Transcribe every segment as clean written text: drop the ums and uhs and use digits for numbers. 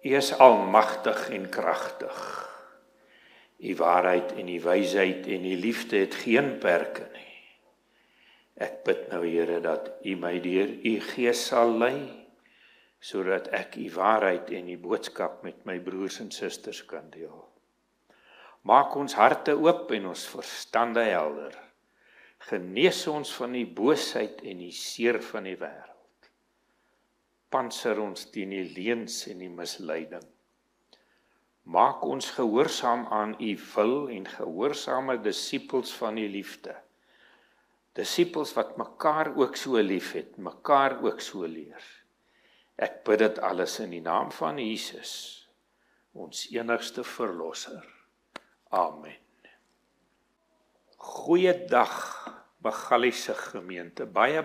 U is almagtig en kragtig. U waarheid en U wysheid en U liefde het geen perke nie. Ek bid nou, Here, dat U my deur U Gees sal lei, sodat ek U waarheid en U boodskap met my broers en susters kan deel. Maak ons harte oop en ons verstande helder. Genees ons van die boosheid en die seer van die wêreld. Pantser ons teen die leuns en die misleiding. Maak ons gehoorsaam aan U wil en gehoorsame disippels van U liefde. Disippels wat mekaar ook so lief het, mekaar ook so leer. Ek bid dit alles in die naam van Jesus, ons enigste verlosser. Amen. Goeiedag, Magaliese gemeente. Baie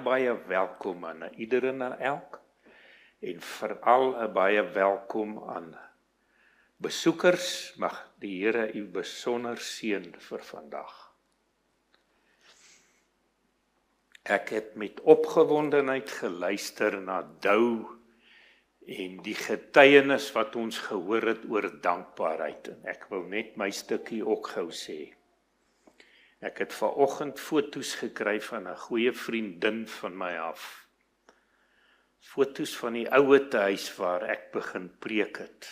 welkom aan ieder en elk. En veral 'n baie welkom aan besoekers. Mag die Here U besonder seën vir vandag. Ek het met opgewondenheid geluister na Dou en die getuienis wat ons gehoor het oor dankbaarheid. En ek wil net my stukkie ook gou sê. Ek het vanoggend foto's gekry van 'n goeie vriendin van my af. Foto's van die ouete huis waar ek begin preek het.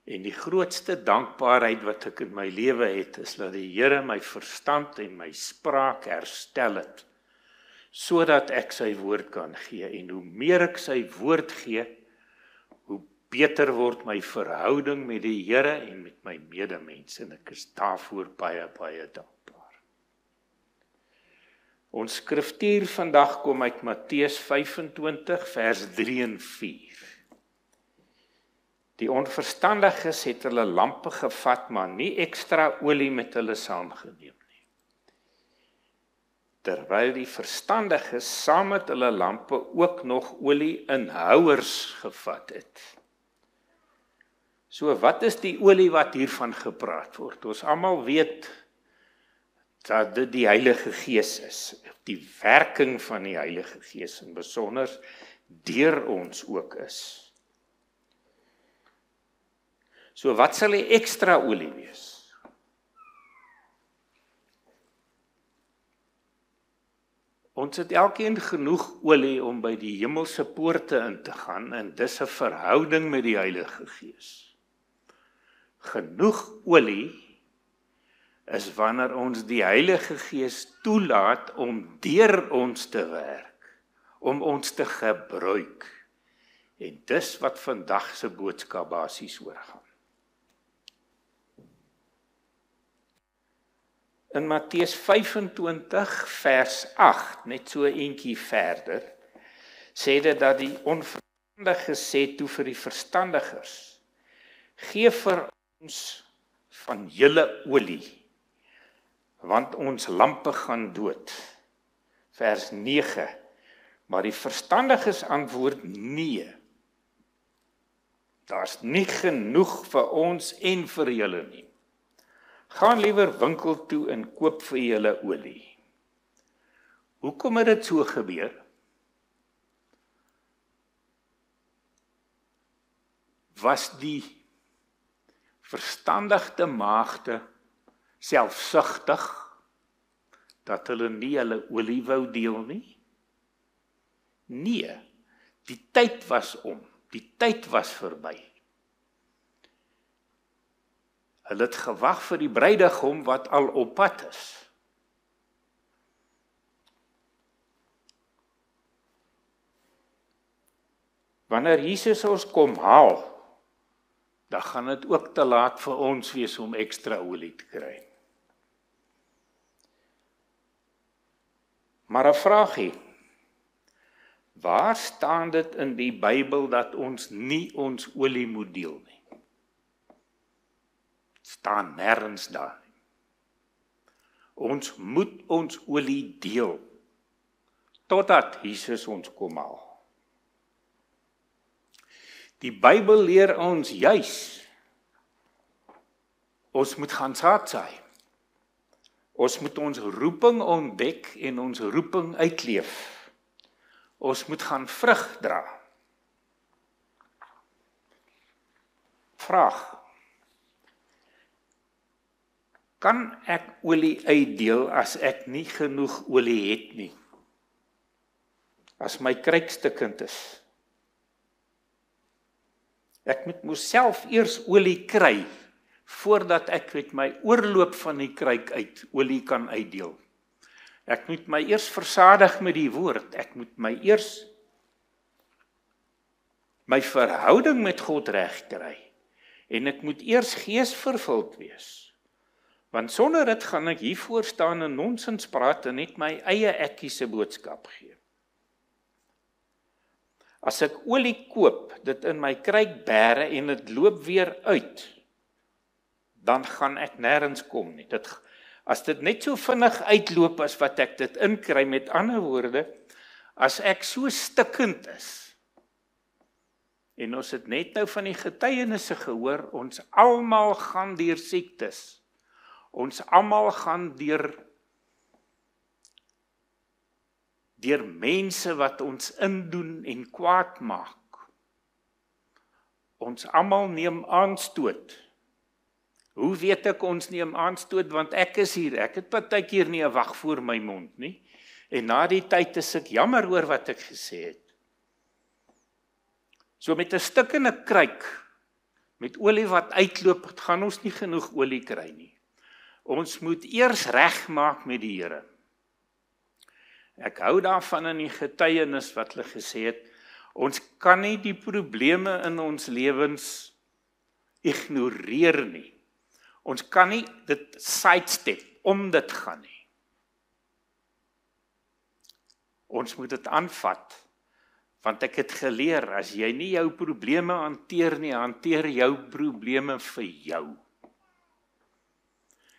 En die grootste dankbaarheid wat ek in my lewe het, is dat die Here my verstand en my spraak herstel het, sodat ek sy woord kan gee. En hoe meer ek sy woord gee, hoe beter word my verhouding met die Here en met my medemense. En ek is daarvoor baie dankbaar. Ons skriftuur vandag kom uit Matteus 25 vers 3 en 4. Die onverstandiges het hulle lampe gevat, maar nie ekstra olie met hulle saamgeneem nie. Terwyl die verstandiges saam met hulle lampe ook nog olie in houers gevat het. So wat is die olie wat hiervan gepraat word? Ons almal weet dat dit die Heilige Gees is, die werking van die Heilige Gees en besonder deur ons ook is. So wat sal die ekstra olie wees? Ons het elkeen genoeg olie om by die hemelse poorte in te gaan en dis 'n verhouding met die Heilige Gees. Genoeg olie is wanneer ons die Heilige Gees toelaat om deur ons te werk, om ons te gebruik. En dis wat vandag se boodskap basies oor gaan. In Matteus 25 vers 8, net so eentjie verder, sê dit dat die onverstandiges sê toe vir die verstandigers, gee vir ons van julle olie, want ons lampe gaan dood. Vers 9, maar die verstandiges antwoord nee. Daar's nie genoeg vir ons en vir julle nie. Gaan liewer winkel toe en koop vir julle olie. Hoekom het dit so gebeur? Was die verstandige maagde selfsugtig dat hulle nie hulle olie wou deel nie? Nee, die tyd was om, die tyd was verby. Hulle het gewag vir die bruidegom wat al op pad is. Wanneer Jesus ons kom haal, dan gaan dit ook te laat vir ons wees om ekstra olie te kry. Maar 'n vraagie, waar staan dit in die Bybel dat ons nie ons olie moet deel nie? Staan nêrens daar nie. Ons moet ons olie deel, totdat Jesus ons kom haal. Die Bybel leer ons juis, ons moet gaan saad saai. Ons moet ons roeping ontdek en ons roeping uitleef. Ons moet gaan vrug dra. Vraag. Kan ek olie uitdeel as ek nie genoeg olie het nie? As my kruik stukkend is. Ek moet myself eers olie kry, voordat ek met my oorloop van die kruik uit olie kan uitdeel. Ek moet my eers versadig met die woord, ek moet my eers my verhouding met God reg kry, en ek moet eers geesvervuld wees. Want sonder dit gaan ek hier voor staan en nonsens praat en net my eie ekkie se boodskap gee. As ek olie koop, dit in my kruik bære en dit loop weer uit, dan gaan ek nêrens kom nie. As dit net so vinnig uitloop as wat ek dit inkry, met ander woorde, as ek so stikkend is, en ons het net nou van die getuienisse gehoor, ons almal gaan deur siektes, ons almal gaan deur mense wat ons indoen en kwaad maak. Ons almal neem aanstoot. Hoe weet ek ons neem aanstoot? Want ek is hier, ek het partykeer nie 'n wag voor my mond nie. En na die tyd is ek jammer oor wat ek gesê het. So met 'n stikkende kruik, met olie wat uitloop, gaan ons nie genoeg olie kry nie. Ons moet eers regmaak met die Here. Ek hou daarvan in die getuienis wat hulle gesê het, ons kan nie die probleme in ons lewens ignoreer nie. Ons kan nie dit sidestep, om dit gaan nie. Ons moet dit aanvat, want ek het geleer, as jy nie jou probleme hanteer nie, hanteer jou probleme vir jou.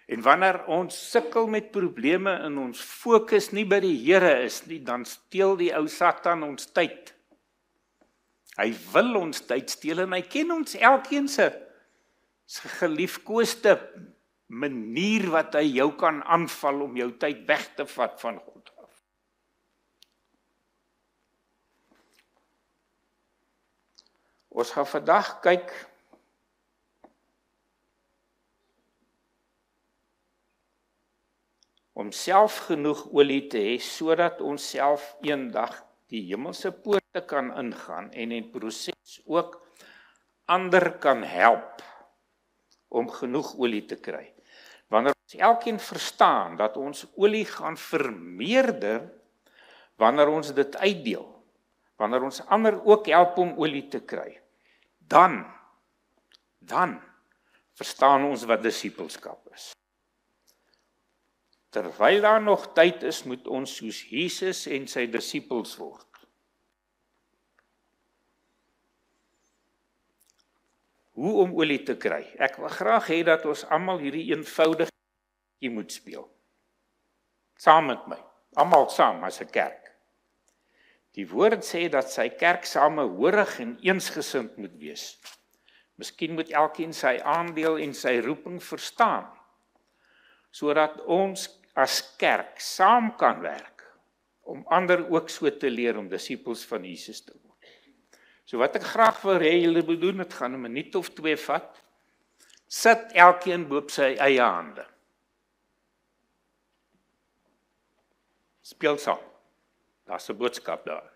En wanneer ons sukkel met probleme en ons fokus nie by die Here is nie, dan steel die ou Satan ons tyd. Hy wil ons tyd steel en hy ken ons elkeen se geliefkoeste manier wat hy jou kan aanval om jou tyd weg te vat van God af. Ons gaan vandag kyk om self genoeg olie te hê, sodat ons self eendag die hemelse poorte kan ingaan en in proses ook ander kan help om genoeg olie te kry. Wanneer ons elkeen verstaan dat ons olie gaan vermeerder, wanneer ons dit uitdeel, wanneer ons ander ook help om olie te kry, dan verstaan ons wat disippelskap is. Terwyl daar nog tyd is, moet ons soos Jesus en sy disippels word. Hoe om olie te kry? Ek wil graag hê dat ons almal hierdie eenvoudige moet speel. Saam met my, almal saam as 'n kerk. Die woord sê dat sy kerk samehoorig en eensgesind moet wees. Miskien moet elkeen sy aandeel en sy roeping verstaan, sodat ons as kerk saam kan werk, om ander ook so te leer om disippels van Jesus te word. So wat ek graag wil hê julle moet doen, dit gaan 'n minuut of 2 vat, sit elkeen bo op sy eie hande. Speel saam, daar's 'n boodskap daar.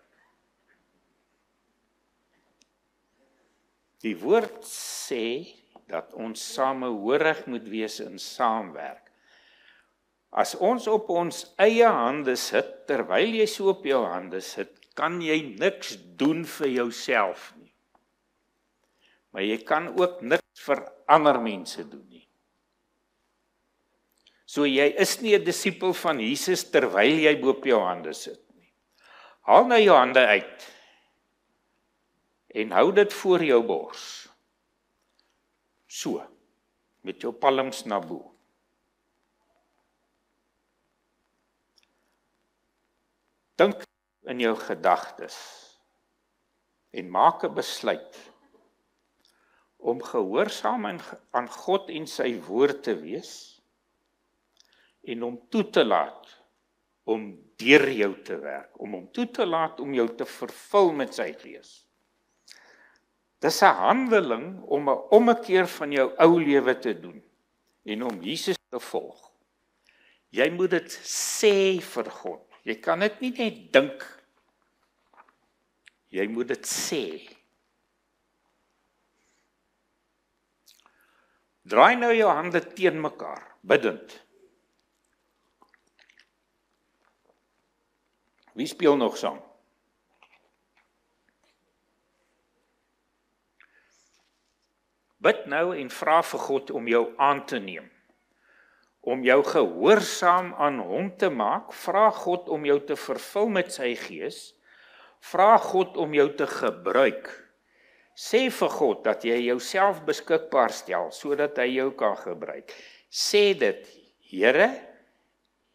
Die woord sê dat ons samehoorig moet wees in saamwerk. As ons op ons eie hande sit, terwyl jy so op jou hande sit, kan jy niks doen vir jouself nie. Maar jy kan ook niks vir ander mense doen nie. So jy is nie 'n disipel van Jesus terwyl jy bo op jou hande sit nie. Haal nou jou hande uit en hou dit voor jou bors. So, met jou palms na bo. Dink in jou gedagtes en maak 'n besluit om gehoorsaam aan God en sy woord te wees en om toe te laat om deur jou te werk, om hom toe te laat om jou te vervul met sy gees. Dis 'n handeling om 'n ommekeer van jou ou lewe te doen en om Jesus te volg. Jy moet dit sê vir God. Jy kan dit nie net dink. Jy moet dit sê. Draai nou jou hande teen mekaar, bidend. Wie speel nog saam? Bid nou en vra vir God om jou aan te neem. Om jou gehoorsaam aan hom te maak, vra God om jou te vervul met sy gees. Vra God om jou te gebruik. Sê vir God dat jy jouself beskikbaar stel, sodat hy jou kan gebruik. Sê dit, Here,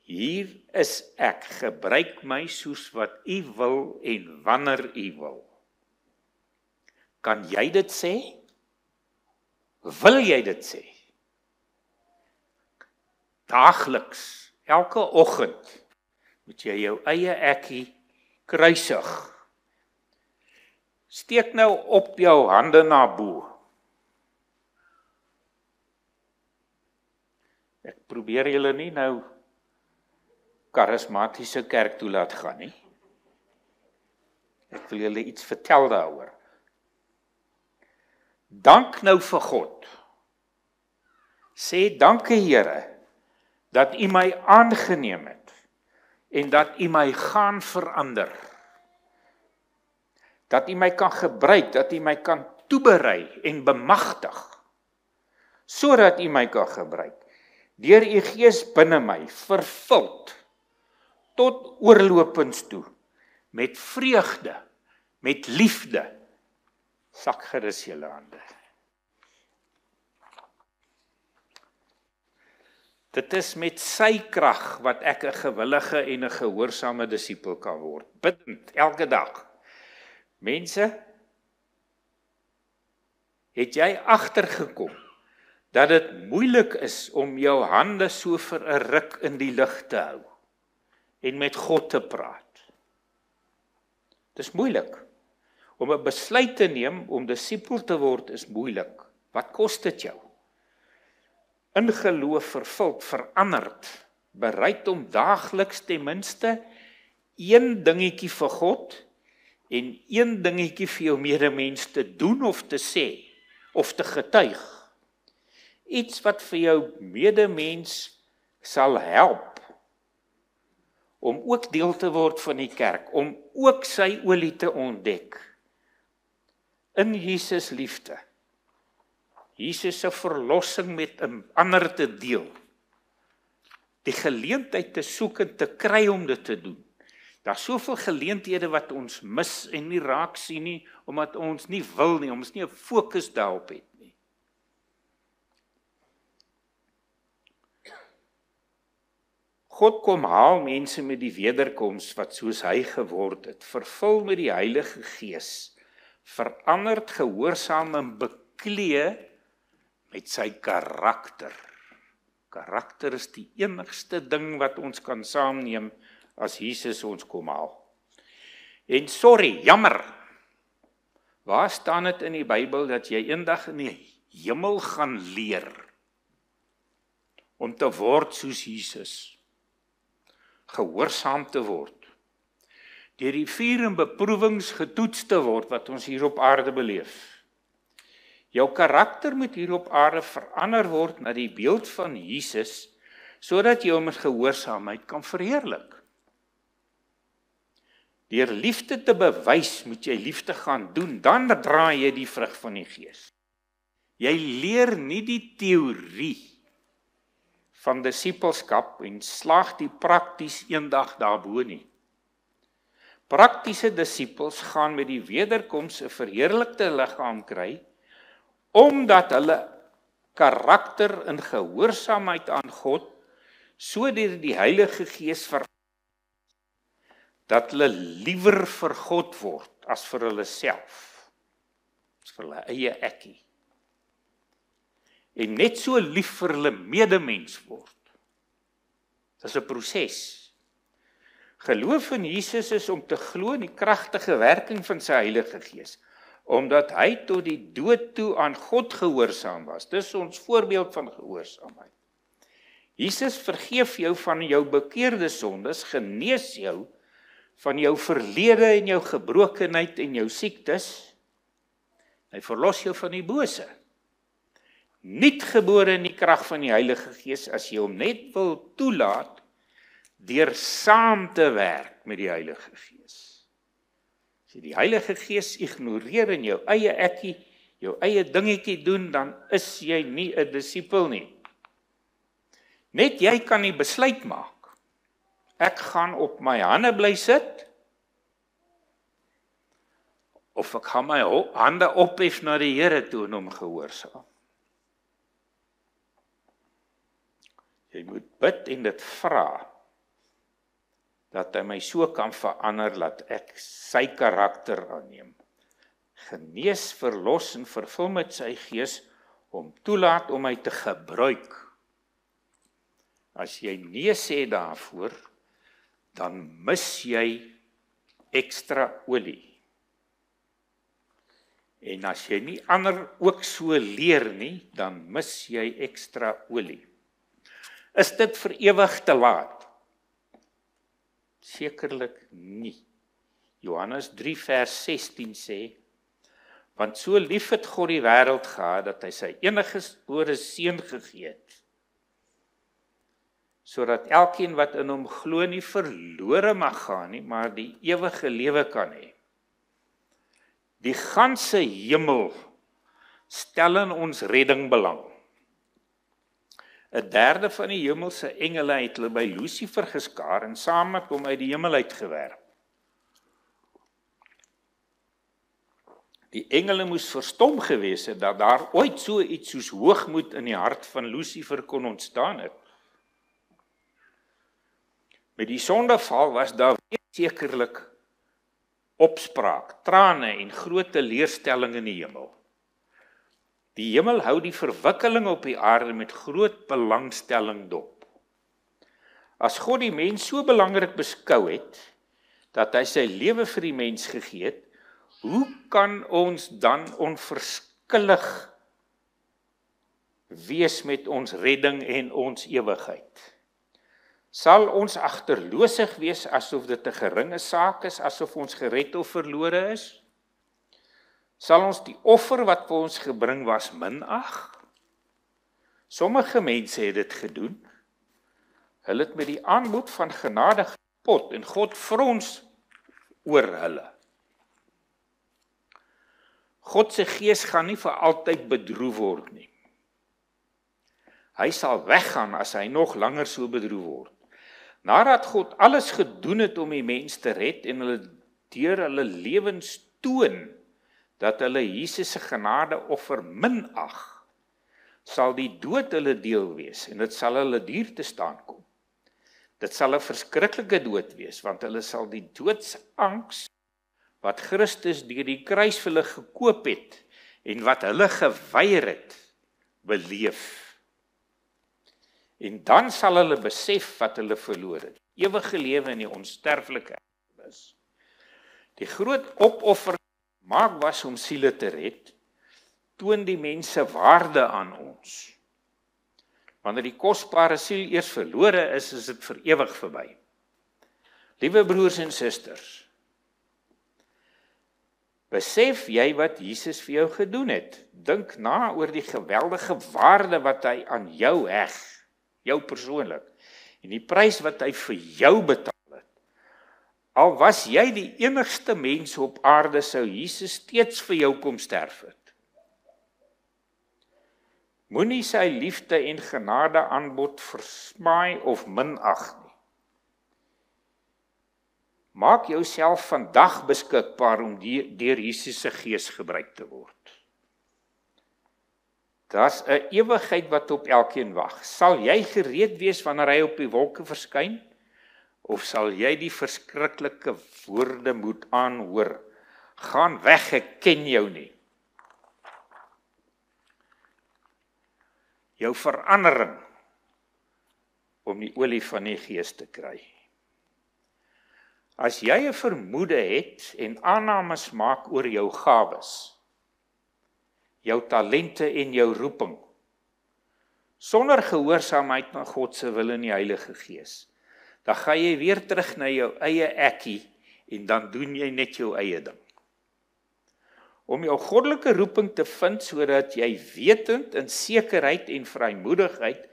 hier is ek, gebruik my soos wat u wil en wanneer u wil. Kan jy dit sê? Wil jy dit sê? Daagliks, elke oggend, moet jy jou eie ekkie kruisig. Steek nou op jou hande na bo. Ek probeer julle nie nou karismatiese kerk toe laat gaan nie. Ek wil julle iets vertel daaroor. Dank nou vir God. Sê dankie Here, dat u my aangeneem het en dat u my gaan verander. Dat u my kan gebruik, dat u my kan toeberei en bemagtig, sodat u my kan gebruik. Deur u gees binne my, vervuld, tot oorlopends toe, met vreugde, met liefde, sak gerus julle hande. Dit is met sy krag wat ek 'n gewillige en 'n gehoorsame disipel kan word. Bidend, elke dag. Mense, het jy agtergekom dat dit moeilik is om jou hande so vir 'n ruk in die lug te hou en met God te praat? Dis moeilik. Om 'n besluit te neem om disipel te word is moeilik. Wat kos dit jou? In geloof vervuld, veranderd, bereid om daagliks ten minste een dingetjie vir God en een dingetjie vir jou medemens te doen of te sê, of te getuig. Iets wat vir jou medemens sal help, om ook deel te word van die kerk, om ook sy olie te ontdek, in Jesus liefde. Jesus se verlossing met 'n ander te deel. Die geleentheid te soek en te kry om dit te doen. Daar's soveel geleenthede wat ons mis en nie raak sien nie, omdat ons nie wil nie, ons nie 'n fokus daarop het nie. God kom haal mense met die wederkoms wat soos hy geword het, vervul met die Heilige Gees, veranderd, gehoorsaam en beklee met sy karakter. Karakter is die enigste ding wat ons kan saamneem as Jesus ons kom haal. En sorry, jammer, waar staan dit in die Bybel dat jy eendag in die hemel gaan leer om te word soos Jesus, gehoorsaam te word, deur die vuur en beproewings getoets te word wat ons hier op aarde beleef. Jou karakter moet hier op aarde verander word na die beeld van Jesus, sodat jy hom met gehoorsaamheid kan verheerlik. Deur liefde te bewys, moet jy liefde gaan doen, dan dra jy die vrug van die Gees. Jy leer nie die teorie van disipelskap en slaag die prakties eendag daarbo nie. Praktiese disipels gaan met die wederkoms 'n verheerlikte liggaam kry, omdat hulle karakter in gehoorsaamheid aan God, so deur die Heilige Gees dat hulle liewer vir God word as vir hulle self, as vir hulle eie ekkie. En net so lief vir hulle medemens word. Dit is 'n proses. Geloof in Jesus is om te glo in die kragtige werking van sy Heilige Gees. omdat hy tot die dood toe aan God gehoorsaam was. Dis ons voorbeeld van gehoorsaamheid. Jesus vergeef jou van jou bekeerde sondes, genees jou van jou verlede en jou gebrokenheid en jou siektes. Hy verlos jou van die bose. Nuut gebore in die krag van die Heilige Gees, as jy hom net wil toelaat, deur saam te werk met die Heilige Gees. As jy die Heilige Gees ignoreer en jou eie ekkie, jou eie dingetjie doen, dan is jy nie 'n disipel nie. Net jy kan die besluit maak. Ek gaan op my hande bly sit, of ek gaan my hande ophef na die Here toe en hom gehoorsaam. Jy moet bid en dit vra, dat hy my so kan verander, dat ek sy karakter aanneem. Genees, verlos en vervul met sy Gees, om toelaat om my te gebruik. As jy nee sê daarvoor, dan mis jy ekstra olie. En as jy nie ander ook so leer nie, dan mis jy ekstra olie. Is dit vir ewig te laat? Sekerlik nie. Johannes 3 vers 16 sê, want so lief het God die wêreld gehad, dat hy sy enige gebore seun gegee het, sodat elkeen wat in hom glo nie verlore mag gaan nie, maar die ewige lewe kan hê. Die ganse hemel stel in ons redding belang. 1/3 van die hemelse engele het hulle by Lucifer geskaar en saam met hom uit die hemel uitgewerp. Die engele moes verstom gewees het dat daar ooit so iets soos hoogmoed in die hart van Lucifer kon ontstaan het. Met die sondeval was daar weer sekerlik opspraak, trane en groot teleurstelling in die hemel. Die hemel hou die verwikkeling op die aarde met groot belangstelling dop. As God die mens so belangrik beskou het, dat hy sy lewe vir die mens gegee het, hoe kan ons dan onverskillig wees met ons redding en ons ewigheid? Sal ons agterloosig wees asof dit 'n geringe saak is, asof ons gered of verlore is? Sal ons die offer wat vir ons gebring was minag? Sommige mense het dit gedoen. Hulle het met die aanbod van genade gespot en God frons oor hulle. God se Gees gaan nie vir altyd bedroef word nie. Hy sal weggaan as hy nog langer so bedroef word. Nadat God alles gedoen het om die mens te red en hulle deur hulle lewens toon dat hulle Jesus se genade offer minag, sal die dood hulle deel wees en dit sal hulle duur te staan kom. Dit sal 'n verskriklike dood wees, want hulle sal die doodsangs wat Christus deur die kruis vir hulle gekoop het en wat hulle geweier het, beleef. En dan sal hulle besef wat hulle verloor het, ewige lewe in die onsterflike is. Die groot opoffer maak was om siele te red, toon die mense waarde aan ons. Wanneer die kosbare siel eers verlore is dit vir ewig verby. Liewe broers en susters, besef jy wat Jesus vir jou gedoen het? Dink na oor die geweldige waarde wat hy aan jou heg, jou persoonlik, en die prys wat hy vir jou betaal het. Al was jy die enigste mens op aarde, sou Jesus steeds vir jou kom sterf het. Moenie sy liefde en genade aanbod versmaai of minag nie. Maak jouself vandag beskikbaar om deur Jesus se Gees gebruik te word. Daar's 'n ewigheid wat op elkeen wag. Sal jy gereed wees wanneer hy op die wolke verskyn? Of sal jy die verskriklike woorde moet aanhoor? Gaan weg, ek ken jou nie. Jou verandering om die olie van die Gees te kry. As jy 'n vermoede het en aannames maak oor jou gawes, jou talente en jou roeping, sonder gehoorsaamheid aan God se wil in die Heilige Gees, dan gaan jy weer terug na jou eie ekkie en dan doen jy net jou eie ding. Om jou goddelike roeping te vind sodat jy wetend in sekerheid en vrymoedigheid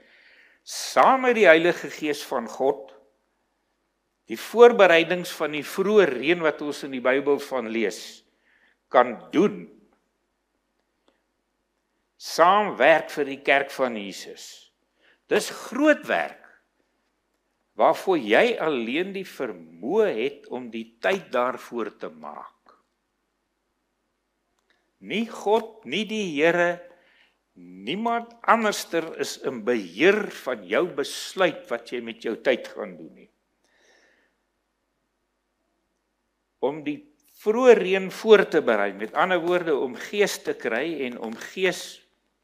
saam met die Heilige Gees van God die voorbereidings van die vroeë reën wat ons in die Bybel van lees kan doen. Saamwerk vir die kerk van Jesus. Dis groot werk waarvoor jy alleen die vermoë het om die tyd daarvoor te maak. Nie God, nie die Here, niemand anderster is in beheer van jou besluit wat jy met jou tyd gaan doen nie. Om die vroeë reën voor te berei, met ander woorde om gees te kry en om gees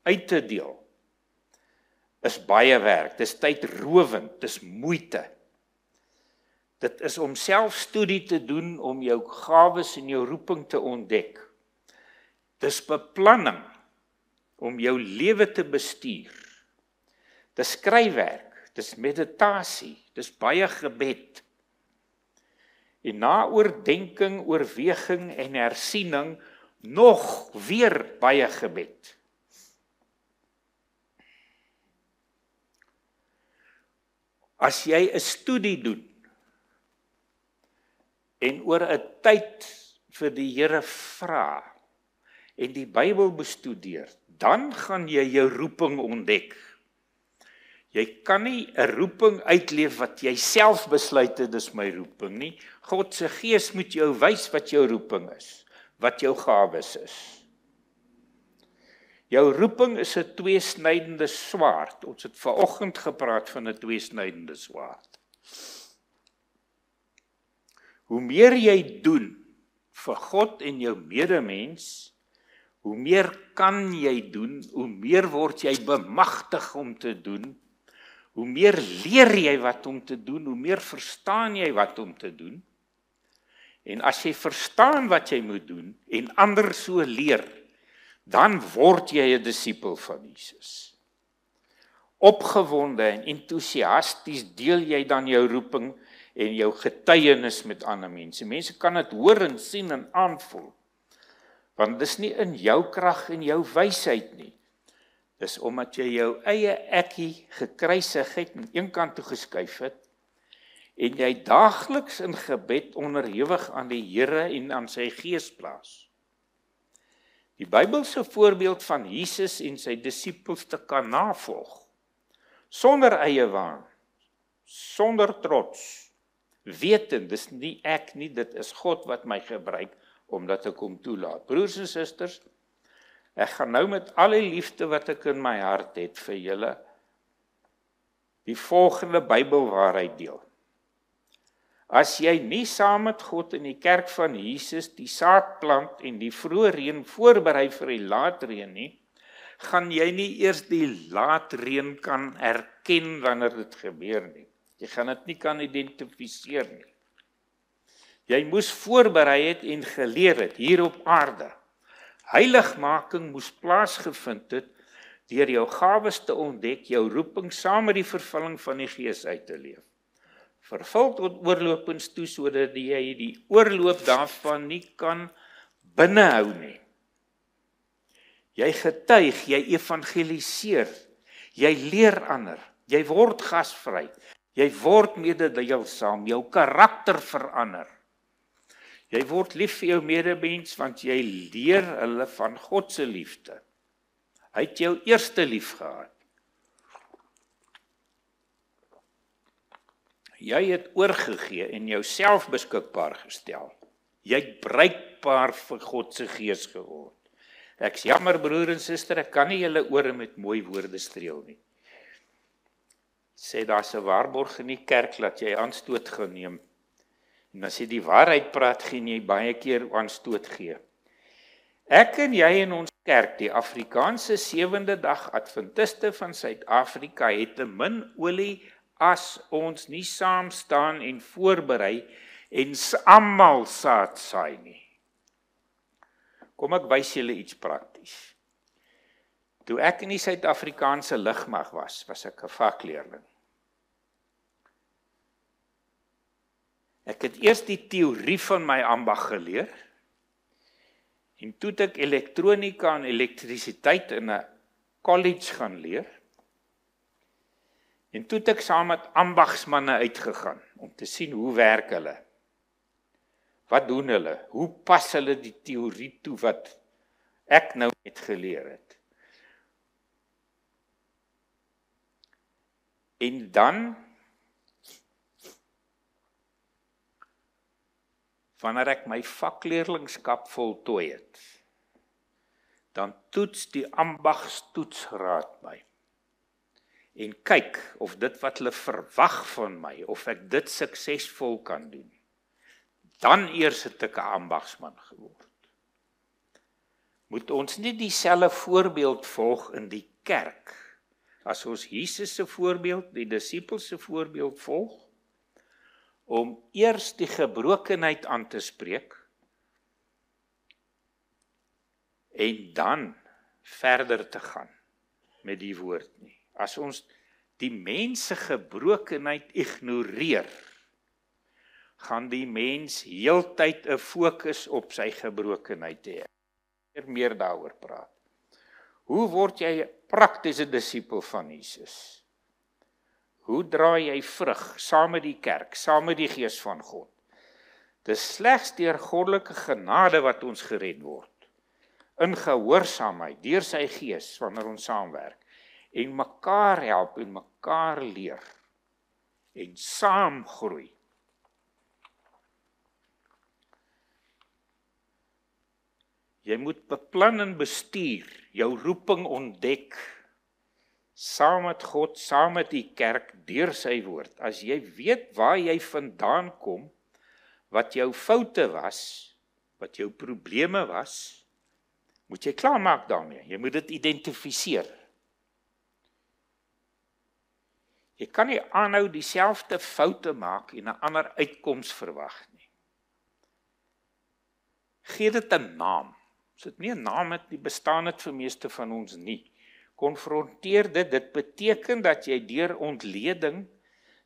uit te deel, is baie werk, dis tydrowend, dis moeite. Dit is om selfstudie te doen, om jou gawes en jou roeping te ontdek. Dis beplanning, om jou lewe te bestuur. Dis skryfwerk, dis meditasie, dis baie gebed. En na oordenking, oorweging en hersiening, nog weer baie gebed. As jy 'n studie doen en oor 'n tyd vir die Here vra en die Bybel bestudeer, dan gaan jy jou roeping ontdek. Jy kan nie 'n roeping uitleef wat jy self besluit het, dis my roeping nie. God se Gees moet jou wys wat jou roeping is, wat jou gawes is. Jou roeping is 'n tweesnydende swaard. Ons het vanoggend gepraat van 'n tweesnydende swaard. Hoe meer jy doen vir God en jou medemens, hoe meer kan jy doen, hoe meer word jy bemagtig om te doen, hoe meer leer jy wat om te doen, hoe meer verstaan jy wat om te doen. En as jy verstaan wat jy moet doen en ander so leer, dan word jy 'n disipel van Jesus. Opgewonde en entoesiasties deel jy dan jou roeping en jou getuienis met ander mense. Mense kan dit hoor en sien en aanvoel. Want dis nie in jou krag en jou wysheid nie. Dis omdat jy jou eie ekkie gekruisig het en een kant toe geskuif het en jy daagliks in gebed onderhewig aan die Here en aan sy Gees plaas. Die Bybelse voorbeeld van Jesus en sy disippels te kan navolg, sonder eie waan, sonder trots, wetend, dis nie ek nie, dit is God wat my gebruik, omdat ek hom toelaat. Broers en susters, ek gaan nou met al die liefde wat ek in my hart het vir julle, die volgende Bybelwaarheid deel. As jy nie saam met God in die kerk van Jesus die saad plant en die vroeë reën voorberei vir die laatreën nie, gaan jy nie eers die laatreën kan erken wanneer dit gebeur nie. Jy gaan dit nie kan identifiseer nie. Jy moes voorberei het en geleer het hier op aarde. Heiligmaking moes plaasgevind het deur jou gawes te ontdek, jou roeping saam met die vervulling van die Gees uit te leef. Vervul tot oorlopends toe, sodat jy die oorloop daarvan nie kan binnehou nie. Jy getuig, jy evangeliseer, jy leer ander, jy word gasvry, jy word mededeelsaam, jou karakter verander. Jy word lief vir jou medemens, want jy leer hulle van God se liefde. Hy het jou eerste lief gehad. Jy het oorgegee en jouself beskikbaar gestel. Jy het bruikbaar vir God se Gees geword. Ek's jammer broer en suster, ek kan nie julle ore met mooi woorde streel nie. Sê daar's 'n waarborg in die kerk dat jy aanstoot geneem. En as jy die waarheid praat, gaan jy baie keer aanstoot gee. Ek en jy in ons kerk, die Afrikaanse 7de dag Adventiste van Suid-Afrika, het te min olie as ons nie saam staan en voorberei en almal saad saai nie. Kom ek wys julle iets prakties. Toe ek in die Suid-Afrikaanse lugmag was ek 'n vakleerling. Ek het eers die teorie van my ambag geleer, en toe het ek elektronika en elektrisiteit in 'n college gaan leer, en toe het ek saam met ambagsmanne uitgegaan, om te sien hoe werk hulle. Wat doen hulle? Hoe pas hulle die teorie toe wat ek nou net geleer het? En dan, wanneer ek my vakleerlingskap voltooi het, dan toets die ambagstoetsraad my, en kyk of dit wat hulle verwag van my, of ek dit suksesvol kan doen. Dan eers het ek 'n ambagsman geword. Moet ons nie dieselfde voorbeeld volg in die kerk, as ons Jesus se voorbeeld, die disippels se voorbeeld volg, om eers die gebrokenheid aan te spreek, en dan verder te gaan met die woord nie. As ons die mens se gebrokenheid ignoreer, gaan die mens heeltyd 'n fokus op sy gebrokenheid hê. Meer daaroor praat. Hoe word jy 'n praktiese disipel van Jesus? Hoe dra jy vrug saam met die kerk, saam met die Gees van God? Dis slegs deur goddelike genade wat ons gered word. In gehoorsaamheid, deur sy Gees, wanneer ons saamwerk, en mekaar help en mekaar leer, en saam groei. Jy moet beplan en bestuur, jou roeping ontdek, saam met God, saam met die kerk, deur sy woord. As jy weet waar jy vandaan kom, wat jou foute was, wat jou probleme was, moet jy klaarmaak daarmee. Jy moet dit identifiseer. Jy kan nie aanhou dieselfde foute maak en 'n ander uitkoms verwag nie. Gee dit 'n naam. As dit nie 'n naam het, die bestaan dit vir meeste van ons nie. Konfronteer dit, dit beteken dat jy deur ontleding,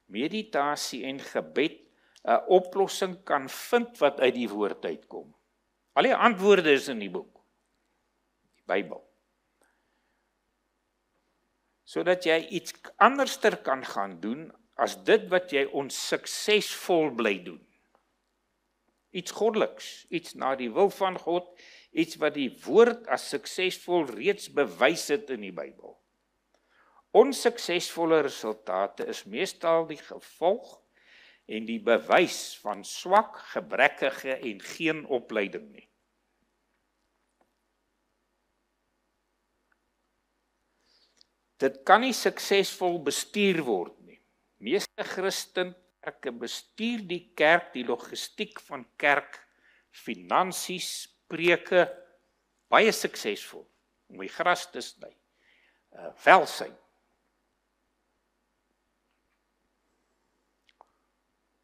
meditasie en gebed 'n oplossing kan vind wat uit die woord uitkom. Al die antwoorde is in die boek, die Bybel. Sodat jy iets anderster kan gaan doen as dit wat jy onsuksesvol bly doen. Iets goddeliks, iets na die wil van God, iets wat die woord as suksesvol reeds bewys het in die Bybel. Onsuksesvolle resultate is meestal die gevolg en die bewys van swak, gebrekkige en geen opleiding nie. Dit kan nie suksesvol bestuur word nie. Meeste Christenkerke bestuur die kerk, die logistiek van kerk, finansies, preke, baie suksesvol, om die gras te sny, welsyn.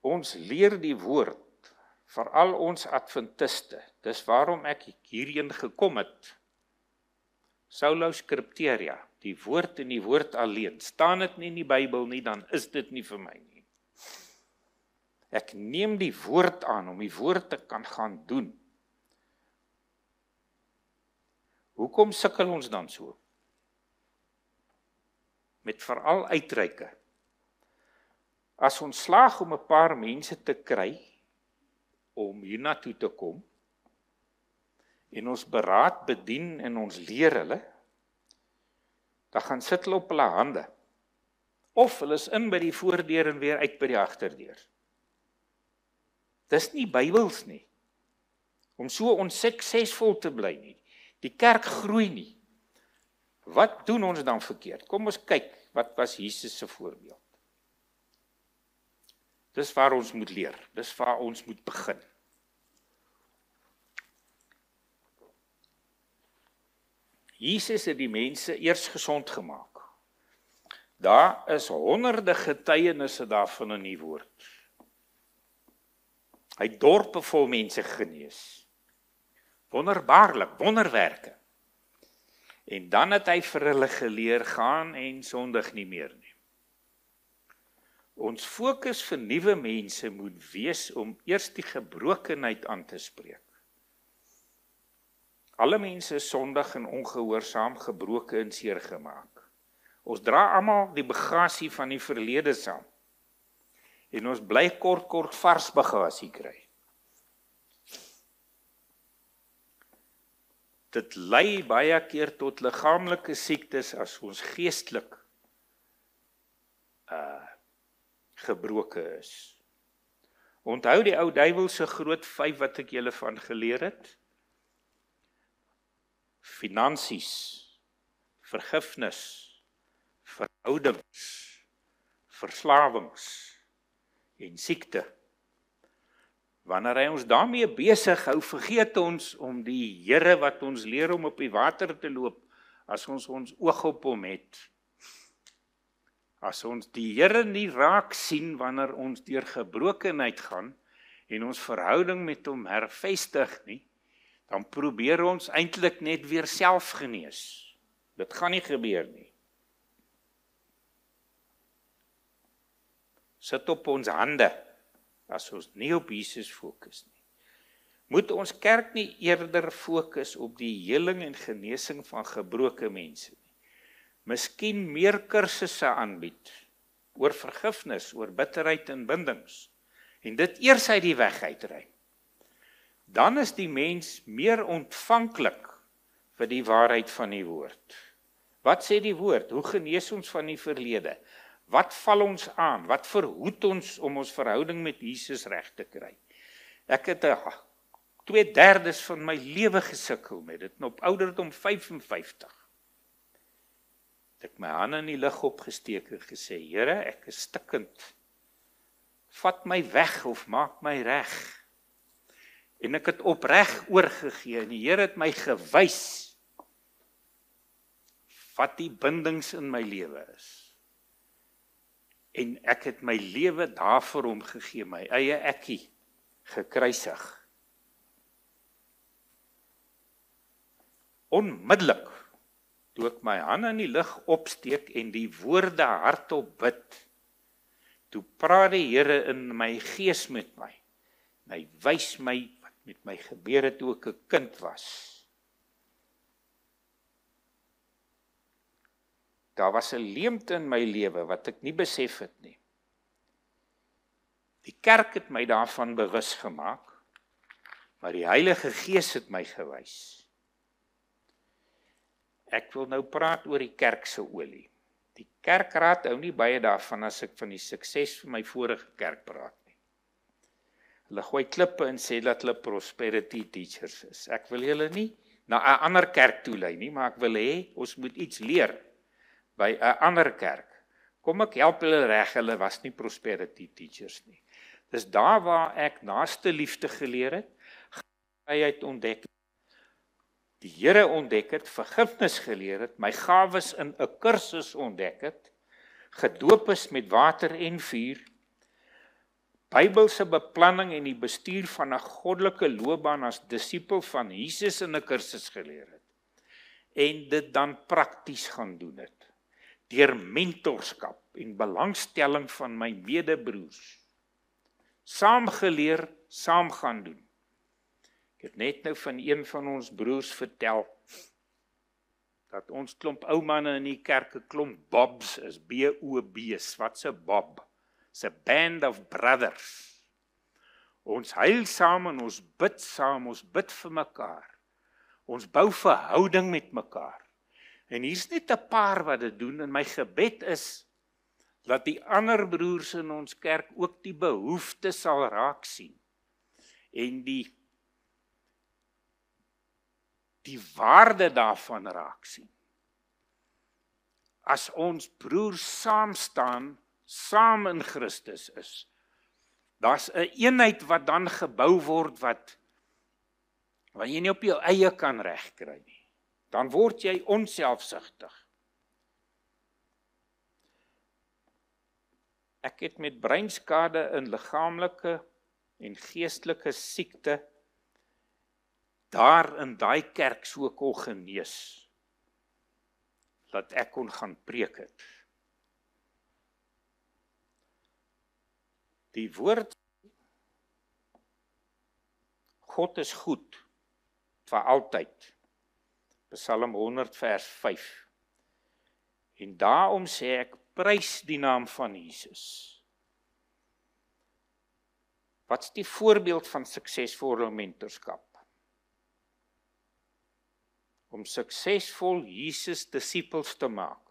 Ons leer die woord, veral ons adventiste, dis waarom ek hierheen gekom het. Sola Scriptura, die woord en die woord alleen, staan dit nie in die Bybel nie, dan is dit nie vir my nie. Ek neem die woord aan, om die woord te kan gaan doen. Hoekom sukkel ons dan so? Met veral uitreike. As ons slaag om 'n paar mense te kry, om hiernatoe te kom, en ons beraad, bedien en ons leer hulle, dan gaan sit hulle op hulle hande. Of hulle is in by die voordeur en weer uit by die agterdeur. Dis nie Bybels nie, om so onsuksesvol te bly nie. Die kerk groei nie. Wat doen ons dan verkeerd? Kom ons kyk, wat was Jesus se voorbeeld? Dis waar ons moet leer, dis waar ons moet begin. Jesus het die mense eers gesond gemaak. Daar is honderde getuienisse daarvan in die woord. Hy het dorpe vol mense genees. Wonderbaarlik, wonderwerke. En dan het hy vir hulle geleer, gaan en sondig nie meer nie. Ons fokus vir nuwe mense moet wees om eers die gebrokenheid aan te spreek. Alle mense is sondig en ongehoorsaam, gebroken en seer gemaak. Ons dra almal die bagasie van die verlede saam. En ons bly kort vars bagasie kry. Dit lei baie keer tot liggaamlike siektes as ons geestelik gebroken is. Onthou die ou duiwelse groot 5 wat ek julle van geleer het? Finansies, vergifnis, verhoudings, verslawings en siekte. Wanneer hy ons daarmee besig hou, vergeet ons om die Here wat ons leer om op die water te loop, as ons oog op hom het. As ons die Here nie raak sien wanneer ons deur gebrokenheid gaan en ons verhouding met hom hervestig nie, dan probeer ons eintlik net weer self genees. Dit gaan nie gebeur nie. Sit op ons hande, as ons nie op Jesus fokus nie. Moet ons kerk nie eerder fokus op die heling en genesing van gebroke mense nie. Miskien meer kursusse aanbied, oor vergifnis, oor bitterheid en bindings, en dit eers uit die weg uitruim. Dan is die mens meer ontvanklik vir die waarheid van die woord. Wat sê die woord? Hoe genees ons van die verlede? Wat val ons aan? Wat verhoed ons om ons verhouding met Jesus reg te kry? Ek het 2/3 van my lewe gesukkel met dit, en op ouderdom 55. Het ek my hande in die lug opgesteek en gesê, Here, ek is stikkend. Vat my weg of maak my reg. En ek het opreg oorgegee, en die Here het my gewys wat die bindings in my lewe is. En ek het my lewe daarvoor omgegee, my eie ekkie gekruisig. Onmiddellik, toe ek my hande in die lug opsteek en die woorde hardop bid, toe praat die Here in my gees met my. En hy wys my wat met my gebeur het toe ek 'n kind was. Daar was 'n leemte in my lewe wat ek nie besef het nie. Die kerk het my daarvan bewus gemaak, maar die Heilige Gees het my gewys. Ek wil nou praat oor die kerk se olie. Die kerkraad hou nie baie daarvan as ek van die sukses van my vorige kerk praat nie. Hulle gooi klippe en sê dat hulle prosperity teachers is. Ek wil julle nie na 'n ander kerk toelei nie, maar ek wil hê ons moet iets leer by 'n ander kerk. Kom ek help hulle reg, hulle was nie prosperity teachers nie. Dis daar waar ek naaste liefde geleer het, vryheid ontdek, die Here ontdek het, vergifnis geleer het, my gawes in 'n kursus ontdek het, gedoop is met water en vuur, Bybelse beplanning en die bestuur van 'n goddelike loopbaan as disipel van Jesus in 'n kursus geleer het, en dit dan prakties gaan doen het, deur mentorskap en belangstelling van my medebroers, saam geleer, saam gaan doen. Ek het net nou van een van ons broers vertel, dat ons klomp ou manne in die kerk 'n klomp bobs is, B-O-B's, wat's 'n bob? It's a band of brothers. Ons huil saam en ons bid saam, ons bid vir mekaar. Ons bou verhouding met mekaar. En hier's net 'n paar wat dit doen, en my gebed is, dat die ander broers in ons kerk ook die behoefte sal raak sien. En die waarde daarvan raak sien. As ons broers saam staan, saam in Christus is, daar's 'n eenheid wat dan gebou word wat jy nie op jou eie kan regkry nie. Dan word jy onselfsugtig. Ek het met breinskade in liggaamlike en geestelike siekte daar in daai kerk so kon genees. dat ek kon gaan preek het. Die woord, God is goed, vir altyd. Psalm 100 vers 5. En daarom sê ek, prys die naam van Jesus. Wat is die voorbeeld van suksesvolle mentorskap? Om suksesvol Jesus disippels te maak.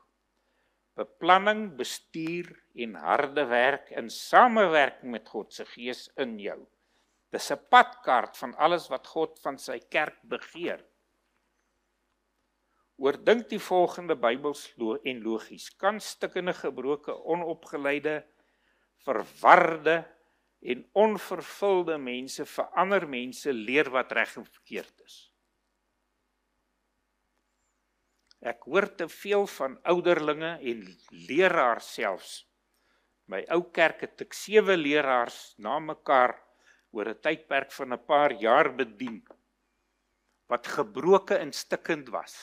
Beplanning, bestuur en harde werk in samewerking met God se Gees in jou. Dis 'n padkaart van alles wat God van sy kerk begeer. Oordink die volgende Bybels en logies. Kan stikkende, gebroke, onopgeleide, verwarde en onvervulde mense vir ander mense leer wat reg en verkeerd is? Ek hoor te veel van ouderlinge en leraars selfs. My ou kerk het ek 7 leraars na mekaar oor 'n tydperk van 'n paar jaar bedien, wat gebroke en stikkend was.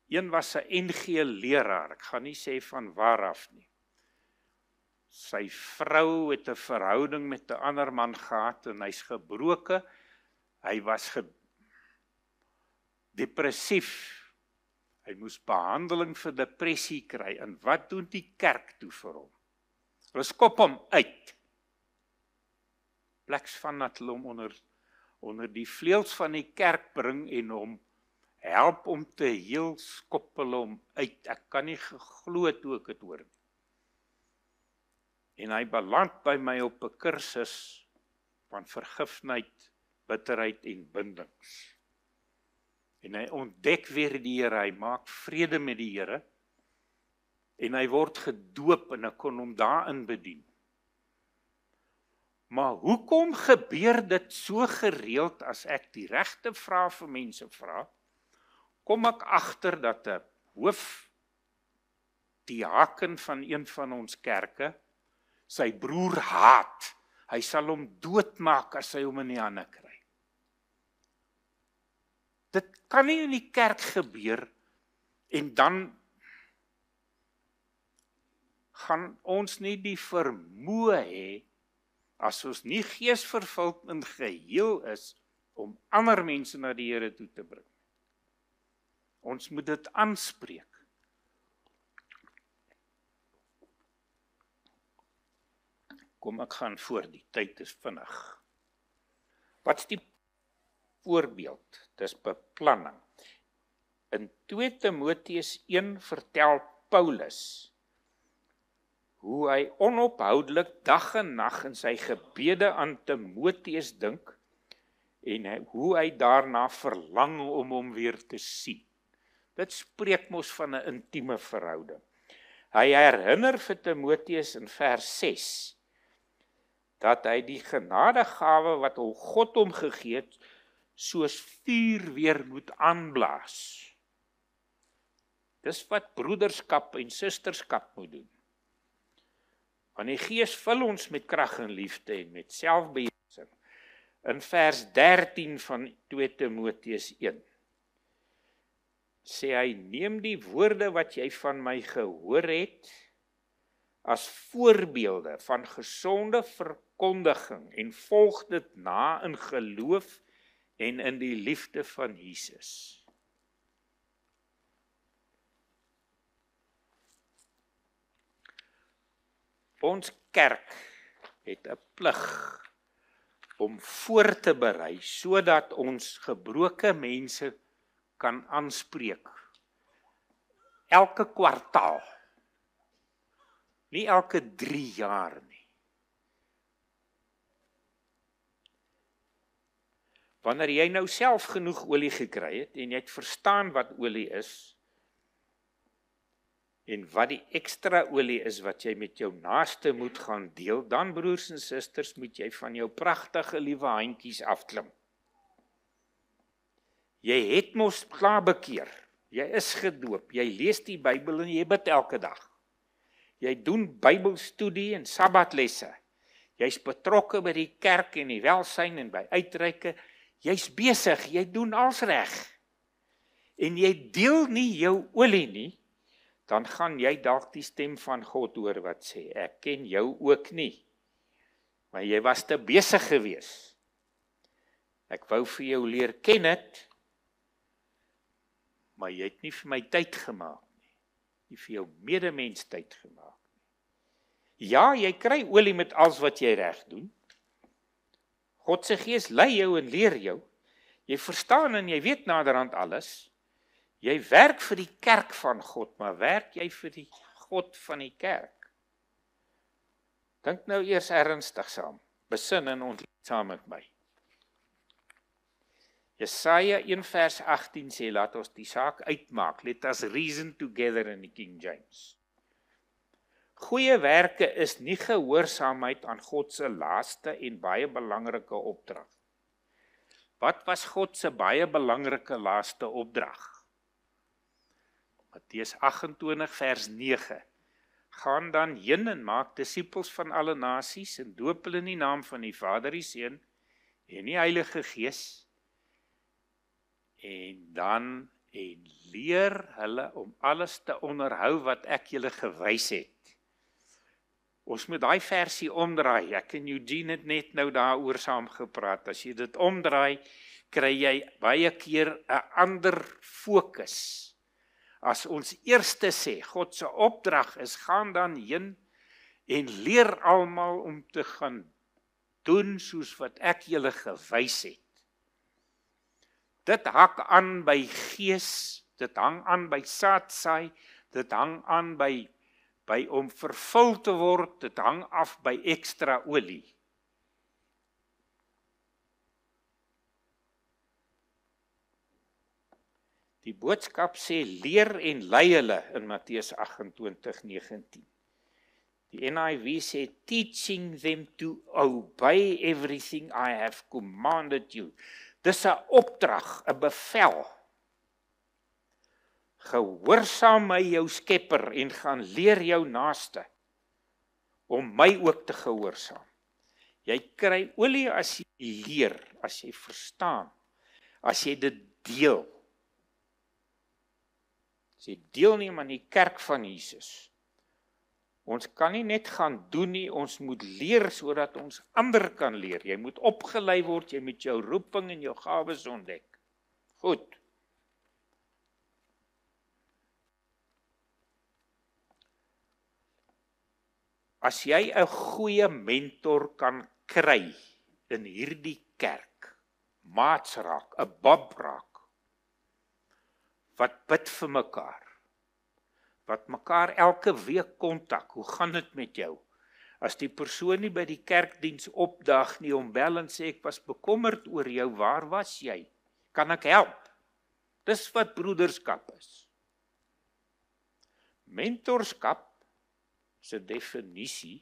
Een was 'n NG leraar, ek gaan nie sê van waar af nie. Sy vrou het 'n verhouding met 'n ander man gehad en hy's gebroke. Hy was depressief. Hy moes behandeling vir depressie kry. En wat doen die kerk toe vir hom? Hulle skop hom uit. Pleks van dat hulle hom onder die vleuels van die kerk bring en hom help om te heel, skop hulle hom uit. Ek kan nie geglo toe ek het hoor. En hy beland by my op 'n kursus van vergifnis, bitterheid en bindings. En hy ontdek weer die Here, hy maak vrede met die Here, en hy word gedoop en ek kon hom daarin bedien. Maar hoekom gebeur dit so gereeld as ek die regte vrae vir mense vra? Kom ek agter dat 'n hoofdiaken van een van ons kerke sy broer haat. Hy sal hom doodmaak as hy hom in die hande kry. Dit kan nie in die kerk gebeur en dan gaan ons nie die vermoë hê as ons nie geesvervuld en geheel is om ander mense na die Here toe te bring. Ons moet dit aanspreek. Kom, ek gaan voor, die tyd is vinnig. Wat is die voorbeeld? Dis beplanning. In 2 Timoteus 1 vertel Paulus hoe hy onophoudelik dag en nag in sy gebede aan Timoteus dink en hoe hy daarna verlang om hom weer te sien. Dit spreek mos van 'n intieme verhouding. Hy herinner vir Timoteus in vers 6 dat hy die genadegawe wat God hom gegee het, soos vuur weer moet aanblaas. Dis wat broederskap en susterskap moet doen. Want die Gees vul ons met krag en liefde en met selfbeheersing. In vers 13 van 2 Timoteus 1 sê hy, neem die woorde wat jy van my gehoor het as voorbeelde van gesonde verkondiging en volg dit na in geloof en in die liefde van Jesus. Ons kerk het 'n plig om voor te berei sodat ons gebroke mense kan aanspreek. Elke kwartaal. Nie elke 3 jaar nie. Wanneer jy nou self genoeg olie gekry het en jy het verstaan wat olie is en wat die ekstra olie is wat jy met jou naaste moet gaan deel, dan broers en susters moet jy van jou pragtige liewe handjies afklim. Jy het mos klaar bekeer, jy is gedoop, jy lees die Bybel en jy bid elke dag. Jy doen Bybelstudie en Sabbatlesse. Jy's betrokke by die kerk en die welsyn en by uitreike. Jy's besig, jy doen alles reg. en jy deel nie jou olie nie, dan gaan jy dalk die stem van God hoor wat sê, ek ken jou ook nie, maar jy was te besig gewees. Ek wou vir jou leer ken het, maar jy het nie vir my tyd gemaak nie, nie vir jou medemens tyd gemaak nie. Ja, jy kry olie met alles wat jy reg doen. God se Gees lei jou en leer jou. Jy verstaan en jy weet naderhand alles. Jy werk vir die kerk van God, maar werk jy vir die God van die kerk? Dink nou eers ernstig saam. Besin en ontleed saam met my. Jesaja 1 vers 18 sê, laat ons die saak uitmaak. Let us reason together in die King James. Goeie werke is nie gehoorsaamheid aan God se laaste en baie belangrike opdrag. Wat was God se baie belangrike laaste opdrag? Matteus 28 vers 9. Gaan dan heen en maak disippels van alle nasies en doop hulle in die naam van die Vader, die Seun en die Heilige Gees. En leer hulle om alles te onderhou wat ek julle gewys het. Ons moet daai versie omdraai. Ek en Eugene het net nou daaroor saam gepraat. As jy dit omdraai, kry jy baie keer 'n ander fokus. As ons eerste sê, God se opdrag is, gaan dan heen en leer almal om te gaan doen soos wat ek julle gewys het. Dit hak aan by gees, dit hang aan by saadsaai, dit hang aan by om vervul te word, dit hang af by ekstra olie. Die boodskap sê, leer en lei hulle in Matteus 28:19. Die NIV sê, teaching them to obey everything I have commanded you. Dis 'n opdrag, 'n bevel. Gehoorsaam my jou Skepper en gaan leer jou naaste om my ook te gehoorsaam. Jy kry olie as jy leer, as jy verstaan, as jy dit deel. As jy deelneem aan die kerk van Jesus. Ons kan nie net gaan doen nie, ons moet leer sodat ons ander kan leer. Jy moet opgelei word, jy moet jou roeping en jou gawes ontdek. Goed. As jy 'n goeie mentor kan kry in hierdie kerk, maats raak, 'n bab raak, wat bid vir mekaar, wat mekaar elke week kontak, hoe gaan dit met jou? As die persoon nie by die kerkdiens opdag nie, om bel en sê, ek was bekommerd oor jou, waar was jy? Kan ek help? Dis wat broederskap is. Mentorskap se definisie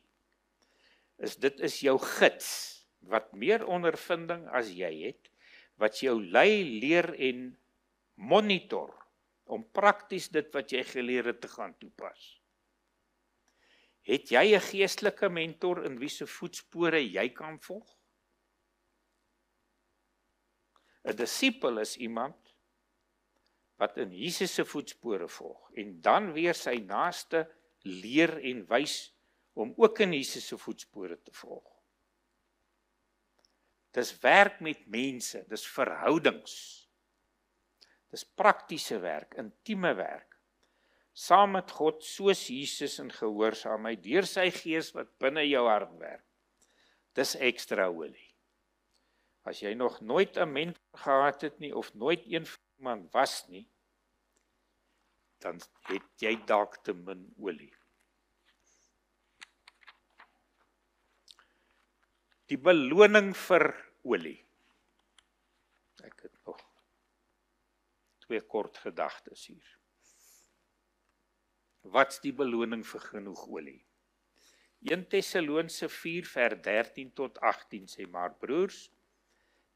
is, dit is jou gids, wat meer ondervinding as jy het, wat jou lei, leer en monitor, om prakties dit wat jy geleer het te gaan toepas. Het jy 'n geestelike mentor in wie se voetspore jy kan volg? 'n Disipel is iemand wat in Jesus se voetspore volg en dan weer sy naaste leer en wys om ook in Jesus se voetspore te volg. Dis werk met mense, dis verhoudings. Dis praktiese werk, intieme werk. Saam met God soos Jesus in gehoorsaamheid deur sy Gees wat binne jou hart werk. Dis ekstra olie. As jy nog nooit 'n mentor gehad het nie of nooit een van iemand was nie, dan het jy dalk te min olie. Die beloning vir olie. Ek het nog 2 kort gedagtes hier. Wat's die beloning vir genoeg olie? 1 Tessalonse 4 vers 13 tot 18 sê, maar broers,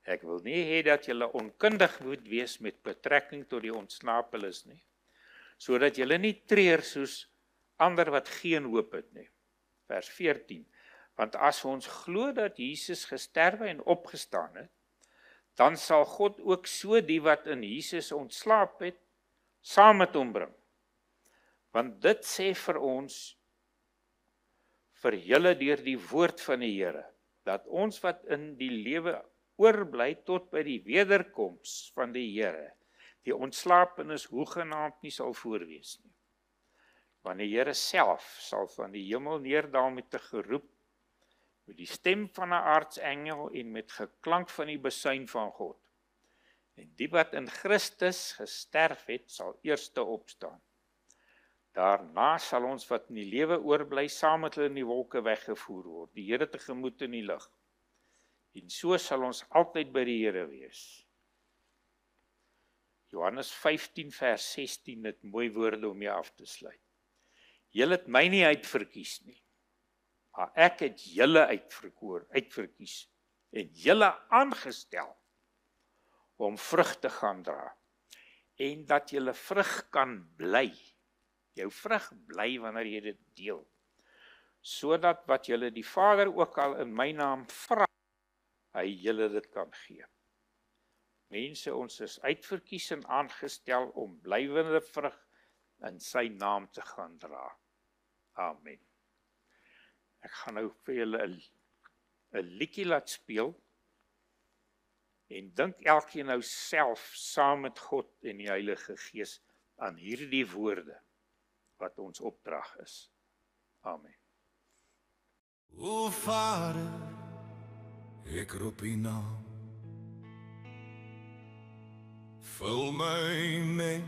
ek wil nie hê dat julle onkundig moet wees met betrekking tot die ontslapelis nie, sodat julle nie treur soos ander wat geen hoop het nie. Vers 14. Want as ons glo dat Jesus gesterwe en opgestaan het, dan sal God ook so die wat in Jesus ontslaap het, saam met hom bring. Want dit sê vir ons, vir julle deur die woord van die Here, dat ons wat in die lewe oorbly tot by die wederkoms van die Here, die ontslapenis hoegenaamd nie sal voorwees nie. Want die Here self sal van die hemel neerdaal met 'n geroep, met die stem van 'n aartsengel en met geklank van die besuin van God. En die wat in Christus gesterf het, sal eerste opstaan. Daarna sal ons wat in die lewe oorbly saam met hulle in die wolke weggevoer word, die Here tegemoet in die lug. En so sal ons altyd by die Here wees. Johannes 15 vers 16, dit mooi woorde om jou af te sluit. Julle het my nie uitverkies nie, maar ek het julle uitverkies en julle aangestel om vrug te gaan dra en dat julle vrug kan bly. Jou vrug bly wanneer jy dit deel, sodat wat julle die Vader ook al in my naam vra, hy julle dit kan gee. Mense, ons is uitverkies en aangestel om blywende vrug in sy naam te gaan dra. Amen. Ek gaan nou vir julle 'n liedjie laat speel en dink elkeen nou self saam met God en die Heilige Gees aan hierdie woorde wat ons opdrag is. Amen. O Vader, ek roep U naam. Vul my met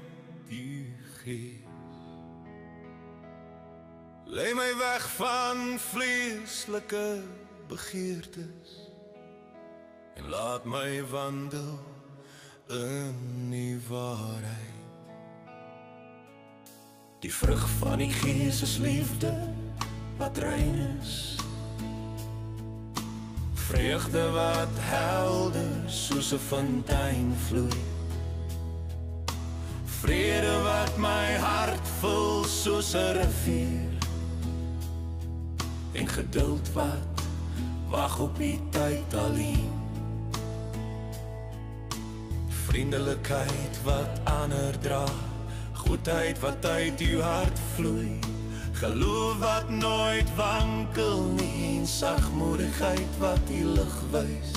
U Gees. Lei my weg van vleeslike begeertes en laat my wandel in die waarheid. Die vrug van die Gees is liefde wat rein is, vreugde wat helder soos 'n fontein vloei, vrede wat my hart vul soos 'n rivier, en geduld wat wag op die tyd alleen, vriendelikheid wat ander dra, goedheid wat uit uw hart vloei, geloof wat nooit wankel nie, en sagmoedigheid wat die lig wys,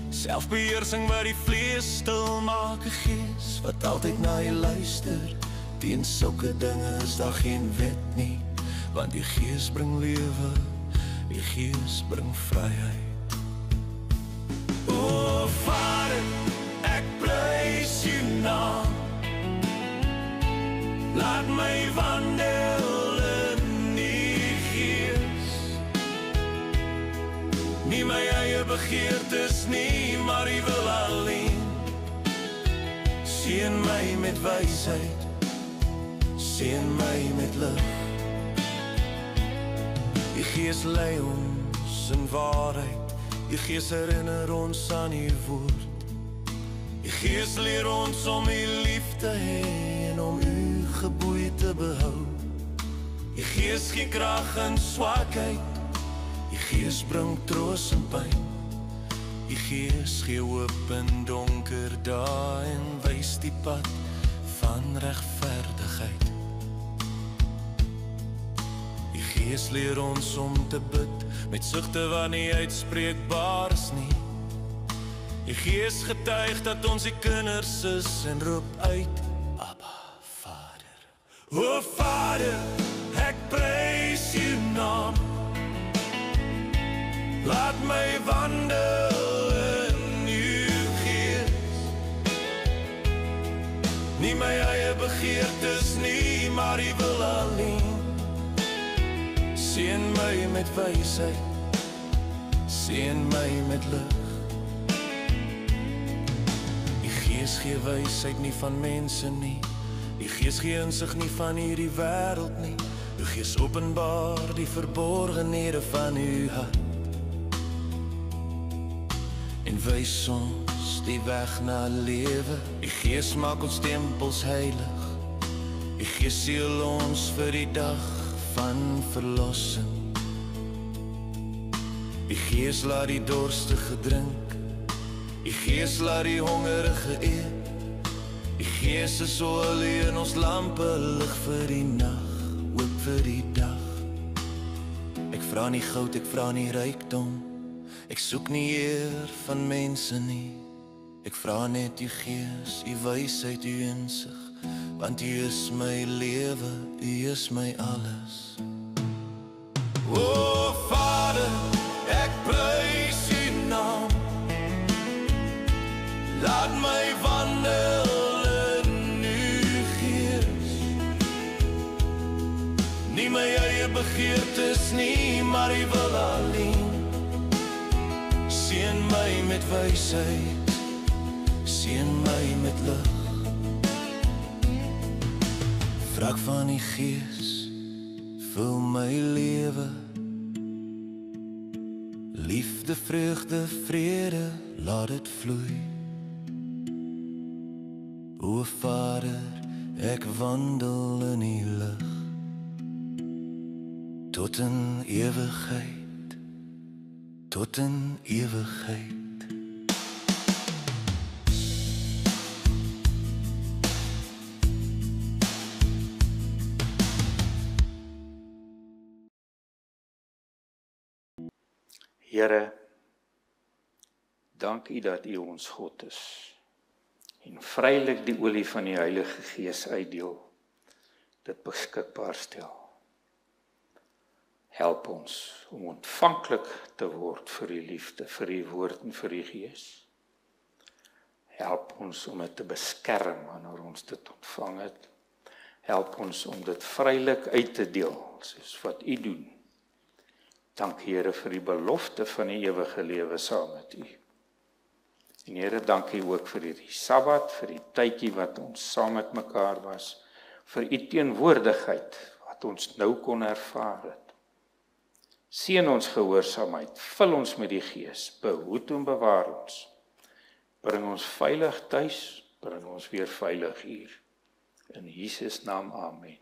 selfbeheersing wat die vlees stil maak, 'n Gees wat altyd na jy luister. Teen sulke dinge is daar geen wet nie, want die Gees bring lewe, die Gees bring vryheid. O Vader, ek prys U naam, laat my wandel in die Gees, nie my eie begeertes nie, maar U wil alleen. Seën my met wysheid, seën my met lig. Die Gees lei ons in waarheid, die Gees herinner ons aan U woord. Die Gees leer ons om U lief te hê en om U geboei te behou. Die Gees gee krag in swakheid, die Gees bring troos in pyn. Die Gees gee hoop in donker dae en wys die pad van regverdigheid. Die Gees leer ons om te bid met sugte wat nie uitspreekbaar is nie. Die Gees getuig dat ons die kinders is en roep uit, Abba, Vader. O Vader, ek prys U naam, laat my wandel in U Gees, nie my eie begeertes nie, maar U wil alleen. Seën my met wysheid, seën my met lig. Die Gees gee wysheid nie van mense nie, die Gees gee insig nie van hierdie wêreld nie. Die Gees openbaar die verborgenhede van U hart en wys ons die weg na lewe. Die Gees maak ons tempels heilig, die Gees seël ons vir die dag van verlossing. Die Gees laat die dorstige drink, die Gees laat die hongerige eet, Die Gees is olie in ons lampe, lig vir die nag, ook vir die dag. Ek vra nie goud, ek vra nie rykdom, ek soek nie eer van mense nie. Ek vra net u Gees, u wysheid, u insig, want u is my lewe, u is my alles. O Vader, ek prys u naam. Laat my wandel in u Gees. Nie my eie begeertes nie, maar u wil alleen. Seën my met wysheid, seën my met lig. Vrak van die Gees, vul my lewe. Liefde, vreugde, vrede, laat dit vloei. O Vader, ek wandel in die lig. Tot in ewigheid, tot in ewigheid. Here, dank u dat u ons God is en vrylik die olie van die Heilige Gees uitdeel, dit beskikbaar stel. Help ons om ontvanklik te word vir u liefde, vir u woord en vir u Gees. Help ons om dit te beskerm wanneer ons dit ontvang het. Help ons om dit vrylik uit te deel, soos wat u doen. Dank Here vir die belofte van die ewige lewe saam met u. En Here, dankie ook vir hierdie Sabbat, vir die tydjie wat ons saam met mekaar was, vir u teenwoordigheid wat ons nou kon ervaar het. Seën ons gehoorsaamheid, vul ons met die Gees, behoed en bewaar ons. Bring ons veilig tuis, bring ons weer veilig hier. In Jesus naam, amen.